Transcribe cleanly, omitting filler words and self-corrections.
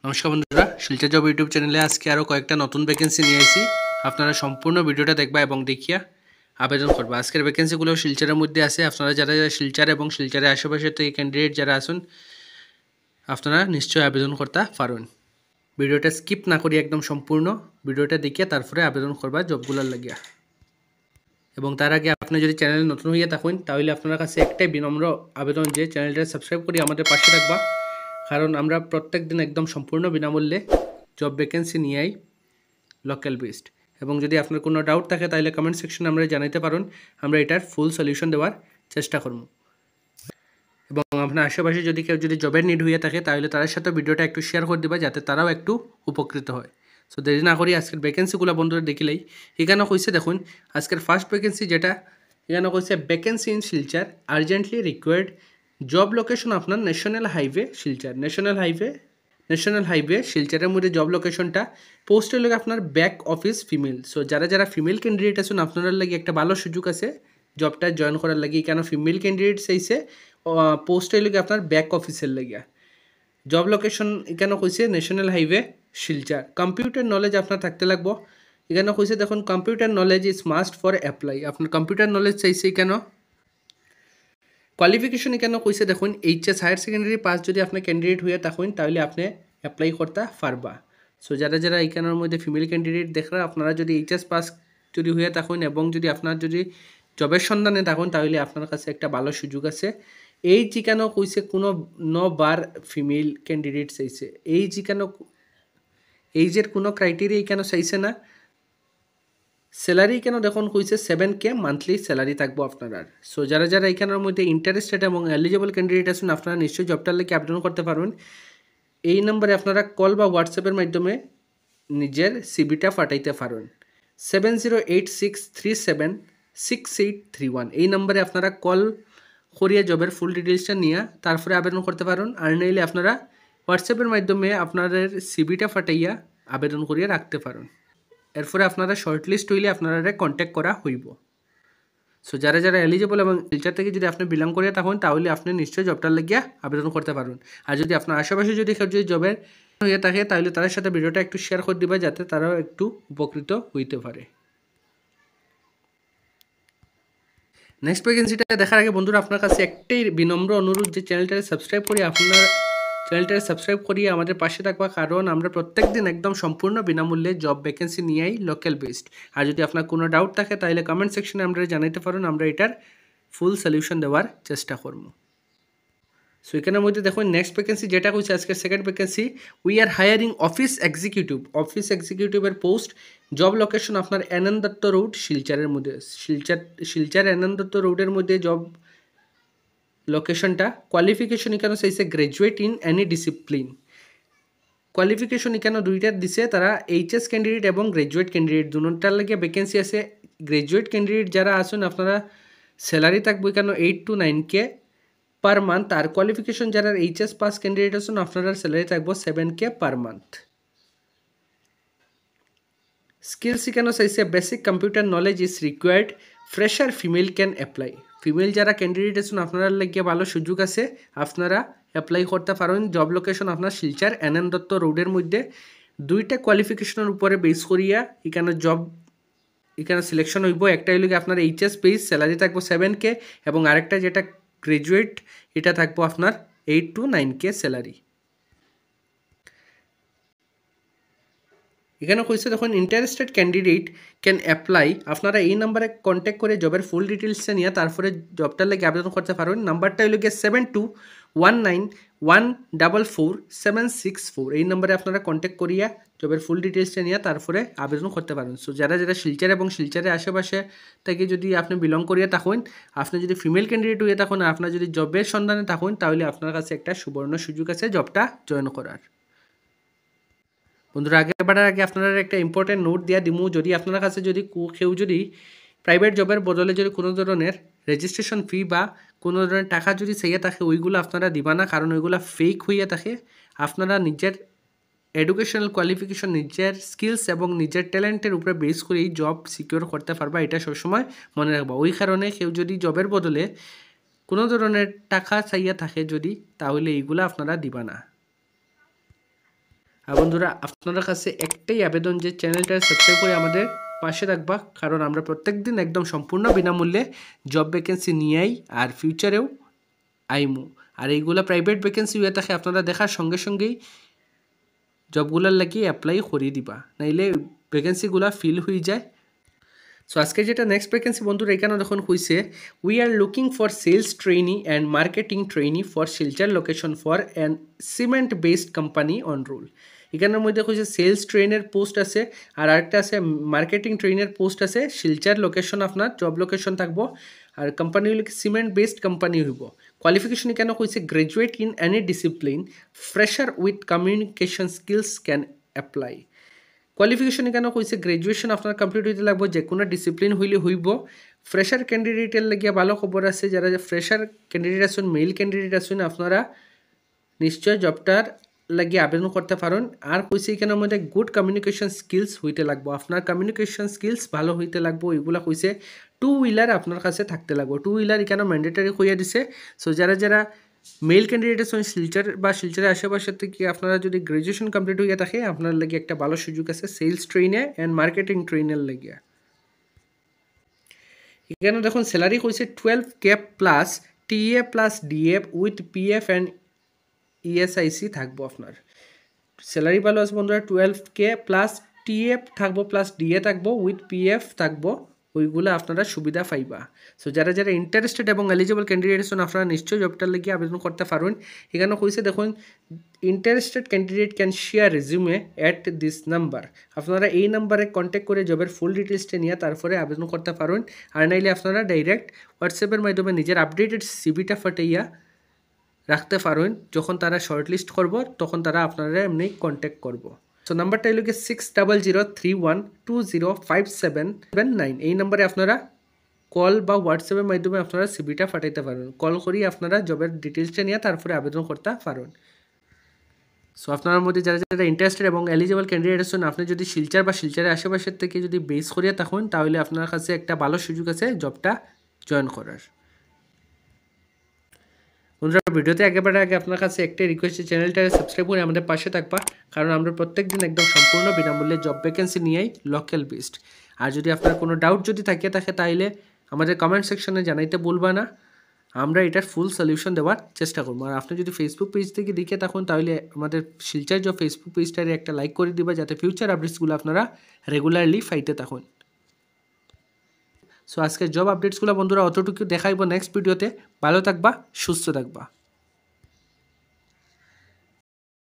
নমস্কার বন্ধুরা, Silchar job YouTube চ্যানেলে আজকে আরও কয়েকটা নতুন ভ্যাকেন্সি নিয়ে আসি। আপনারা সম্পূর্ণ ভিডিওটা দেখবা এবং দেখিয়া আবেদন করবা। আজকের ভ্যাকেন্সিগুলো শিলচরের মধ্যে আছে। আপনারা যারা শিলচর এবং শিলচরের আশেপাশে থেকে ক্যান্ডিডেট যারা আছেন, আপনারা নিশ্চয়ই আবেদন করতে পারেন। ভিডিওটা স্কিপ না করি একদম সম্পূর্ণ ভিডিওটা দেখিয়া তারপরে আবেদন করবা জবগুলোর লাগিয়া। এবং তার আগে আপনি যদি চ্যানেলে নতুন হইয়া থাকেন তাহলে আপনার কাছে একটাই বিনম্র আবেদন যে চ্যানেলটা সাবস্ক্রাইব করে আমাদের পাশে রাখবা, কারণ আমরা প্রত্যেক দিন একদম সম্পূর্ণ বিনামূল্যে জব ভ্যাকেন্সি নিয়ে আই লোকাল বেসড। এবং যদি আপনার কোনো ডাউট থাকে তাহলে কমেন্ট সেকশনে আমরা জানাতে পারেন, আমরা এটার ফুল সলিউশন দেওয়ার চেষ্টা করব। এবং আপনার আশেপাশে যদি কেউ যদি জবের নিড হয়ে থাকে তাহলে তাদের সাথে ভিডিওটা একটু শেয়ার করে দেবা, যাতে তারাও একটু উপকৃত হয়। সো দেরি না করি আজকের ভ্যাকেন্সিগুলো বন্ধুরা দেখিলেই এখানে কইছে দেখুন, আজকের ফার্স্ট ভ্যাকেন্সি যেটা এখানে কইছে vacancy in Silchar urgently required job location আপনার national highway Silchar. National highway শিলচরের মধ্যে জব লোকেশনটা পোস্টের লাগে আপনার ব্যাক অফিস ফিমেল। সো যারা যারা ফিমেল ক্যান্ডিডেট আছেন আপনার লাগে একটা ভালো সুযোগ আছে জবটা জয়েন করার লাগে, কেন ফিমেল ক্যান্ডিডেট চাইছে পোস্টের লাগে আপনার ব্যাক অফিসের লাগিয়া। জব লোকেশন এখানে কইছে national highway Silchar. Computer knowledge আপনার থাকতে লাগবো। এখানে কইছে দেখুন computer knowledge is must for apply. আপনার কম্পিউটার নলেজ চাইছে কেন। কোয়ালিফিকেশন এখানে কইছে দেখুন এইচএস হায়ার সেকেন্ডারি পাস যদি আপনি ক্যান্ডিডেট হয়ে থাকেন তাহলে আপনি অ্যাপ্লাই করতে পারবা। সো যারা যারা এইখানের মধ্যে ফিমেল ক্যান্ডিডেট দেখরা আপনারা যদি এইচএস পাস যদি হয়ে থাকেন এবং যদি আপনার যদি জবের সন্ধানে থাকুন তাহলে আপনার কাছে একটা ভালো সুযোগ আছে। এই যেখানে কইছে কোনো 9 বার ফিমেল ক্যান্ডিডেট চাইছে, এই যেখানে এইজের কোনো ক্রাইটেরিয়া এখানে চাইছে না। স্যালারি কেন দেখুন কইছে 7K মান্থলি স্যালারি থাকবো আপনার। সো যারা যারা এখানের মধ্যে ইন্টারেস্টেড এবং এলিজিবল ক্যান্ডিডেট আছেন আপনারা নিশ্চয়ই জবটার লাগে আবেদন করতে পারবেন। এই নম্বরে আপনারা কল বা হোয়াটসঅ্যাপের মাধ্যমে নিজের সিভিটা পাঠাইতে পারেন। 7086376831 এই নম্বরে আপনারা কল করিয়া জবের ফুল ডিটেলসটা নিয়ে তারপরে আবেদন করতে পারেন। আর নইলে আপনারা হোয়াটসঅ্যাপের মাধ্যমে আপনাদের সিভিটা পাঠাইয়া আবেদন করিয়া রাখতে পারেন। এরপরে আপনারা শর্টলিস্ট হইলে আপনারা কন্ট্যাক্ট করা হইব। সো যারা যারা এলিজিবল এবং শিলচর থেকে যদি আপনি বিলং করিয়া থাকেন তাহলে আপনি নিশ্চয়ই জবটার লাগিয়া আবেদন করতে পারবেন। আর যদি আপনার আশেপাশে যদি কেউ যদি জবের হয়ে থাকে তাহলে তাদের সাথে ভিডিওটা একটু শেয়ার করে দিবা, যাতে তারাও একটু উপকৃত হইতে পারে। নেক্সট ভ্যাকেন্সিটা দেখার আগে বন্ধুরা আপনার কাছে একটাই বিনম্র অনুরোধ যে চ্যানেলটাকে সাবস্ক্রাইব করি আপনার চ্যানেলটাকে সাবস্ক্রাইব করিয়ে আমাদের পাশে থাকবা, কারণ আমরা প্রত্যেক দিন একদম সম্পূর্ণ বিনামূল্যে জব ভ্যাকেন্সি নিয়েই লোকাল বেসড। আর যদি আপনার কোনো ডাউট থাকে তাহলে কমেন্ট সেকশনে আমরা জানাতে পারেন, আমরা এটার ফুল সলিউশন দেওয়ার চেষ্টা করব। সো এখানের মধ্যে দেখুন নেক্সট ভ্যাকেন্সি যেটা কইছে আজকের second vacancy, we are hiring office এক্সিকিউটিভের পোস্ট। জব লোকেশন আপনার এনএন দত্ত রোড শিলচরের মধ্যে। শিলচর এনএন দত্ত রোডের মধ্যে জব লোকেশনটা। কোয়ালিফিকেশন এখানে চাইছে graduate in any discipline. Qualification এখানে দুইটার দিছে তারা এইচএস ক্যান্ডিডেট এবং গ্রাজুয়েট ক্যান্ডিডেট দুটার লাগে ভ্যাকেন্সি আছে। গ্রাজুয়েট ক্যান্ডিডেট যারা আছেন আপনারা স্যালারি থাকবে এখানে 8 to 9K পার মান্থ। আর কোয়ালিফিকেশন যারা এইচএস পাস ক্যান্ডিডেট আছেন আপনারা স্যালারি থাকবে 7K পার মান্থ। স্কিলস এখানে চাইছে basic computer knowledge is required, fresher female can apply. Female যারা ক্যান্ডিডেট আছেন আপনারা লাগিয়ে ভালো সুযোগ আছে, আপনারা অ্যাপ্লাই করতে পারেন। জব লোকেশন আপনার শিলচর এনএন দত্ত রোডের মধ্যে। দুইটা কোয়ালিফিকেশনের উপরে বেস করিয়া এখানে সিলেকশন হইব। একটা হইল আপনার এইচএস বেস স্যালারি থাকবো 7K এবং আরেকটা যেটা গ্রাজুয়েট এটা থাকবো আপনার 8 to 9K স্যালারি। এখানে কইছে দেখুন ইন্টারেস্টেড ক্যান্ডিডেট ক্যান অ্যাপ্লাই। আপনারা এই নাম্বারে কন্ট্যাক্ট করে জবের ফুল ডিটেলসটা নিয়ে তারপরে জবটার লাগে আবেদন করতে পারবেন। নাম্বারটা হইল গিয়ে 7219144764। এই নাম্বারে আপনারা কন্ট্যাক্ট করিয়া জবের ফুল ডিটেলসটা নিয়ে তারপরে আবেদন করতে পারবেন। সো যারা যারা শিলচর এবং শিলচরের আশেপাশে থেকে যদি আপনি বিলং করিয়া থাকেন, আপনি যদি ফিমেল ক্যান্ডিডেট হয়ে থাকেন, আপনার যদি জবের সন্ধানে থাকেন তাহলে আপনার কাছে একটা সুবর্ণ সুযোগ আছে জবটা জয়েন করার। বন্ধুরা আগে বাড়ার আগে আপনারা একটা ইম্পর্টেন্ট নোট দিয়া দিমু, যদি আপনার কাছে যদি কেউ যদি প্রাইভেট জবের বদলে যদি কোনো ধরনের রেজিস্ট্রেশন ফি বা কোনো ধরনের টাকা যদি চাইয়া থাকে ওইগুলো আপনারা দিবা না, কারণ ওইগুলো ফেক হইয়া থাকে। আপনারা নিজের এডুকেশনাল কোয়ালিফিকেশন, নিজের স্কিলস এবং নিজের ট্যালেন্টের উপরে বেস করে এই জব সিকিউর করতে পারবা, এটা সবসময় মনে রাখবা। ওই কারণে কেউ যদি জবের বদলে কোনো ধরনের টাকা চাইয়া থাকে যদি, তাহলে এইগুলো আপনারা দিবা না। আর বন্ধুরা আপনাদের কাছে একটাই আবেদন যে চ্যানেলটা সাবস্ক্রাইব করে আমাদের পাশে থাকবা, কারণ আমরা প্রত্যেকদিন একদম সম্পূর্ণ বিনামূল্যে জব ভ্যাকেন্সি নিয়েই আর ফিউচারেও আইমু। আর এইগুলা প্রাইভেট ভ্যাকেন্সি হয়ে থাকে, আপনারা দেখার সঙ্গে সঙ্গেই জবগুলার লাগি অ্যাপ্লাই করে দিবা, নাইলে ভ্যাকেন্সিগুলা ফিল হয়ে যায়। সো আজকে যেটা নেক্সট ভ্যাকেন্সি বন্ধুরা এখানে দেখুন হয়েছে, we are looking for sales trainee and marketing trainee for Silchar location for an cement based company on roll. এখানের মধ্যে হচ্ছে সেলস ট্রেনের পোস্ট আছে, আর আরেকটা আছে মার্কেটিং ট্রেনের পোস্ট আছে। শিলচর লোকেশন আপনার জব লোকেশন থাকবো, আর কোম্পানি হলে সিমেন্ট বেসড কোম্পানি হইব। কোয়ালিফিকেশন এখানে হয়েছে graduate in any discipline, fresher with communication skills can apply. Qualification এখানে কইছে গ্রাজুয়েশন আপনার কমপ্লিট হইতে লাগবে, যে কোনো ডিসিপ্লিন হইলে হইব। ফ্রেশার ক্যান্ডিডেটের লাগিয়া ভালো খবর আছে, যারা ফ্রেশার ক্যান্ডিডেট আছেন, মেল ক্যান্ডিডেট আছেন, আপনারা নিশ্চয় জবটার লাগিয়ে আবেদন করতে পারেন। আর কইছে এখানের মধ্যে গুড কমিউনিকেশন স্কিলস হইতে লাগবো, আপনার কমিউনিকেশন স্কিলস ভালো হইতে লাগবো। এগুলা কইছে টু হুইলার আপনার কাছে থাকতে লাগবো, টু হুইলার এখানে ম্যান্ডেটারি হইয়া দিছে। সো যারা যারা মেল ক্যান্ডিডেট আছেন শিলচর বা শিলচরের আশেপাশে থেকে, আপনারা যদি গ্রাজুয়েশন কমপ্লিট হইয়া থাকে, আপনার লাগে একটা ভালো সুযোগ আছে সেলস ট্রেনে অ্যান্ড মার্কেটিং ট্রেনের লাগিয়া। এখানে দেখুন স্যালারি কইছে 12K plus TA plus DF with PF and ESIC থাকবো আপনার। স্যালারি ভালো আছে বন্ধুরা, 12K প্লাস টিএফ থাকবো প্লাস ডিএ থাকবো উইথ পিএফ থাকবো, ওইগুলো আপনারা সুবিধা পাইবা। সো যারা যারা ইন্টারেস্টেড এবং এলিজিবল ক্যান্ডিডেট আছেন, আপনারা নিশ্চয়ই জবটার লাগিয়ে আবেদন করতে পারবেন। এখানে কইছে দেখুন, interested candidate can share resume at this number. আপনারা এই নাম্বারে কন্ট্যাক্ট করে জবের ফুল ডিটেলসটা নিয়ে তারপরে আবেদন করতে পারবেন। আর নাইলে আপনারা ডাইরেক্ট হোয়াটসঅ্যাপের মাধ্যমে নিজের আপডেটেড সিভিটা ফাটাইয়া রাখতে পারেন। যখন তারা শর্টলিস্ট করব তখন তারা আপনারা এমনি কন্ট্যাক্ট করব। সো নাম্বারটা হলো 600312057779। এই নাম্বারে আপনারা কল বা হোয়াটসঅ্যাপের মাধ্যমে আপনারা সিভিটা ফাটাইতে পারেন। কল করি আপনারা জবের ডিটেলসটা নিয়ে তারপরে আবেদন করতে পারেন। সো আপনার মধ্যে যারা যারা ইন্টারেস্টেড এবং এলিজিবল ক্যান্ডিডেট আছেন, আপনি যদি শিলচর বা শিলচরের আশেপাশের থেকে যদি বেস করিয়া থাকুন, তাহলে আপনার কাছে একটা ভালো সুযোগ আছে জবটা জয়েন করার। বন্ধুরা ভিডিওতে একেবারে আগে আপনার কাছে একটাই রিকোয়েস্ট, চ্যানেলটা সাবস্ক্রাইব করে আমাদের পাশে থাকবা, কারণ আমরা প্রত্যেক দিন একদম সম্পূর্ণ বিনামূল্যে জব ভ্যাকেন্সি নিয়েই লোকাল বেসড। আর যদি আপনার কোনো ডাউট যদি থাকে তাহলে আমাদের কমেন্ট সেকশনে জানাইতে ভুলবা না, আমরা এটার ফুল সলিউশন দেওয়ার চেষ্টা করবো। আর আপনি যদি ফেসবুক পেজ থেকে দেখে থাকুন, তাহলে আমাদের শিলচর জব ফেসবুক পেজটারে একটা লাইক করে দিবা, যাতে ফিউচার আপডেটসগুলো আপনারা রেগুলারলি পাইতে থাকুন। সো আজকের জব আপডেটসগুলো বন্ধুরা অতটুকু দেখাইব নেক্সট ভিডিওতে। ভালো থাকবা, সুস্থ থাকবা।